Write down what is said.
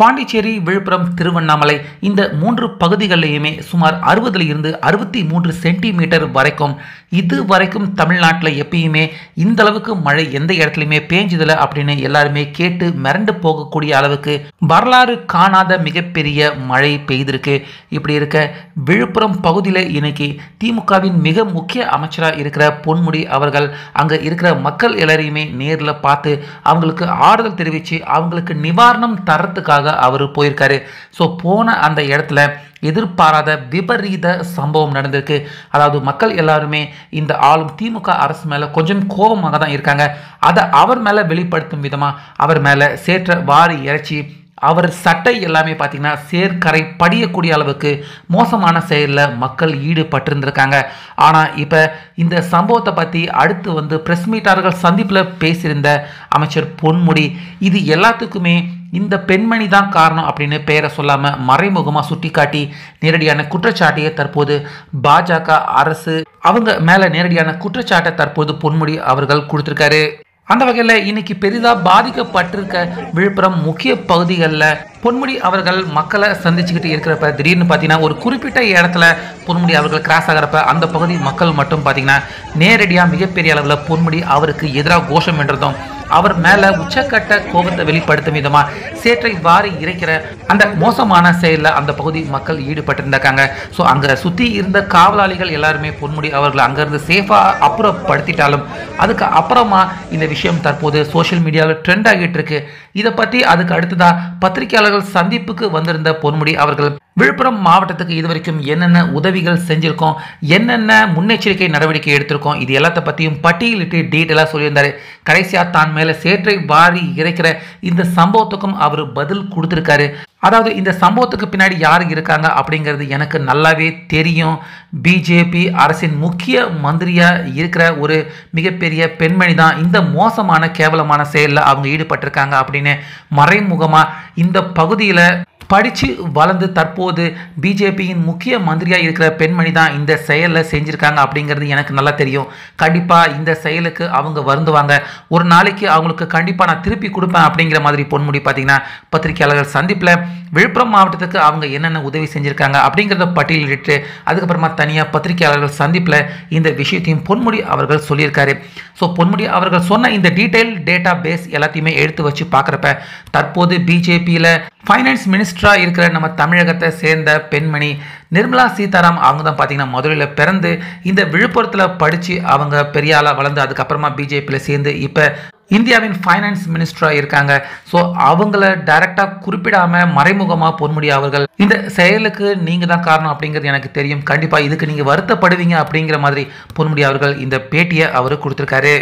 பாண்டிச்சேரி, விழுப்புரம், திருவண்ணாமலை இந்த 3 பகுதிகளிலுமே சுமார் 60 இருந்து 63 சென்டிமீட்டர் வரைக்கும் இதுவரைக்கும் தமிழ்நாட்டில் எப்பயுமே இந்த அளவுக்கு மழை எந்த இடத்துலையுமே பேஞ்சதில்லை அப்படின்னு எல்லாருமே கேட்டு மிரண்டு போகக்கூடிய அளவுக்கு வரலாறு காணாத மிகப்பெரிய மழை பெய்திருக்கு. இப்படி இருக்க விழுப்புரம் பகுதியில் இன்னைக்கு திமுகவின் மிக முக்கிய அமைச்சராக இருக்கிற பொன்முடி அவர்கள் அங்கே இருக்கிற மக்கள் எல்லாரையுமே நேரில் பார்த்து அவங்களுக்கு ஆறுதல் தெரிவித்து அவங்களுக்கு நிவாரணம் தரத்துக்காக அவர் போயிருக்காரு. ஸோ போன அந்த இடத்துல எதிர்பாராத விபரீத சம்பவம் நடந்திருக்கு. அதாவது மக்கள் எல்லாருமே இந்த ஆளும் திமுக அரசு மேலே கொஞ்சம் கோபமாக தான் இருக்காங்க. அதை அவர் மேலே வெளிப்படுத்தும் விதமாக அவர் மேலே சேற்ற வாரி இறைச்சி அவர் சட்டை எல்லாமே பார்த்தீங்கன்னா சேர்க்கரை படியக்கூடிய அளவுக்கு மோசமான செயலில் மக்கள் ஈடுபட்டிருந்திருக்காங்க. ஆனால் இப்போ இந்த சம்பவத்தை பற்றி அடுத்து பிரஸ் மீட்டாளர்கள் சந்திப்பில் பேசியிருந்த அமைச்சர் பொன்முடி இது எல்லாத்துக்குமே இந்த பெண்மணி தான் காரணம் அப்படின்னு பெயரை சொல்லாமல் மறைமுகமாக சுட்டிக்காட்டி நேரடியான குற்றச்சாட்டையை தற்போது பாஜக அரசு அவங்க மேலே நேரடியான குற்றச்சாட்டை தற்போது பொன்முடி அவர்கள் கொடுத்துருக்காரு. அந்த வகையில் இன்னைக்கு பெரிதாக பாதிக்கப்பட்டிருக்க விழுப்புரம் முக்கிய பகுதிகளில் பொன்முடி அவர்கள் மக்களை சந்திச்சுக்கிட்டு இருக்கிறப்ப திடீர்னு பார்த்தீங்கன்னா ஒரு குறிப்பிட்ட இடத்துல பொன்முடி அவர்கள் கிராஸ் ஆகிறப்ப அந்த பகுதி மக்கள் மட்டும் பார்த்தீங்கன்னா நேரடியாக மிகப்பெரிய அளவில் பொன்முடி அவருக்கு எதிராக கோஷம் என்றதும் அவர் மேலே உச்சக்கட்ட கோபத்தை வெளிப்படுத்தும் விதமாக சேற்றை வாரி இறைக்கிற அந்த மோசமான செயலில் அந்த பகுதி மக்கள் ஈடுபட்டிருந்தாங்க. ஸோ அங்கே சுற்றி இருந்த காவலாளிகள் எல்லாருமே பொன்முடி அவர்களை அங்கேருந்து சேஃபாக அப்புறப்படுத்திட்டாலும் அதுக்கு அப்புறமா இந்த விஷயம் தற்போது சோஷியல் மீடியாவில் ட்ரெண்ட் ஆகிட்டு இருக்கு. இதை பற்றி அதுக்கு அடுத்ததாக பத்திரிகையாளர்கள் சந்திப்புக்கு வந்திருந்த பொன்முடி அவர்கள் விழுப்புரம் மாவட்டத்துக்கு இதுவரைக்கும் என்னென்ன உதவிகள் செஞ்சுருக்கோம், என்னென்ன முன்னெச்சரிக்கை நடவடிக்கை எடுத்திருக்கோம், இது எல்லாத்த பற்றியும் பட்டியலிட்டு டீட்டெயிலாக சொல்லியிருந்தார். கடைசியாக தான் மேலே சேற்றை வாரி இறைக்கிற இந்த சம்பவத்துக்கும் அவர் பதில் கொடுத்துருக்காரு. அதாவது இந்த சம்பவத்துக்கு பின்னாடி யார் இருக்காங்க அப்படிங்கிறது எனக்கு நல்லாவே தெரியும். பிஜேபி அரசின் முக்கிய மந்திரியாக இருக்கிற ஒரு மிகப்பெரிய பெண்மணி தான் இந்த மோசமான கேவலமான செயலில் அவங்க ஈடுபட்டிருக்காங்க அப்படின்னு மறைமுகமாக இந்த பகுதியில் படித்து வளர்ந்து தற்போது பிஜேபியின் முக்கிய மந்திரியாக இருக்கிற பெண்மணி தான் இந்த செயலில் செஞ்சுருக்காங்க அப்படிங்கிறது எனக்கு நல்லா தெரியும். கண்டிப்பாக இந்த செயலுக்கு அவங்க வருந்துவாங்க. ஒரு நாளைக்கு அவங்களுக்கு கண்டிப்பாக நான் திருப்பி கொடுப்பேன் அப்படிங்கிற மாதிரி பொன்முடி பார்த்திங்கன்னா பத்திரிகையாளர்கள் சந்திப்பில் விழுப்புரம் மாவட்டத்துக்கு அவங்க என்னென்ன உதவி செஞ்சுருக்காங்க அப்படிங்கிறத பட்டியலிட்டு அதுக்கப்புறமா தனியாக பத்திரிகையாளர்கள் சந்திப்பில் இந்த விஷயத்தையும் பொன்முடி அவர்கள் சொல்லியிருக்காரு. ஸோ பொன்முடி அவர்கள் சொன்ன இந்த டீட்டெயில் டேட்டா பேஸ் எல்லாத்தையுமே எடுத்து வச்சு பார்க்குறப்ப தற்போது பிஜேபியில் ஃபைனான்ஸ் மினிஸ்டராக இருக்கிற நம்ம தமிழகத்தை சேர்ந்த பெண்மணி நிர்மலா சீதாராம் அவங்க தான் பார்த்தீங்கன்னா மதுரையில் பிறந்து இந்த விழுப்புரத்தில் படித்து அவங்க பெரிய ஆளாக வளர்ந்து அதுக்கப்புறமா பிஜேபியில் சேர்ந்து இப்போ இந்தியாவின் ஃபைனான்ஸ் மினிஸ்டராக இருக்காங்க. ஸோ அவங்கள டைரெக்டாக குறிப்பிடாமல் மறைமுகமாக பொன்முடி அவர்கள் இந்த செயலுக்கு நீங்கள் தான் காரணம் அப்படிங்கிறது எனக்கு தெரியும், கண்டிப்பாக இதுக்கு நீங்கள் வருத்தப்படுவீங்க அப்படிங்கிற மாதிரி பொன்முடி அவர்கள் இந்த பேட்டியை அவர் கொடுத்துருக்காரு.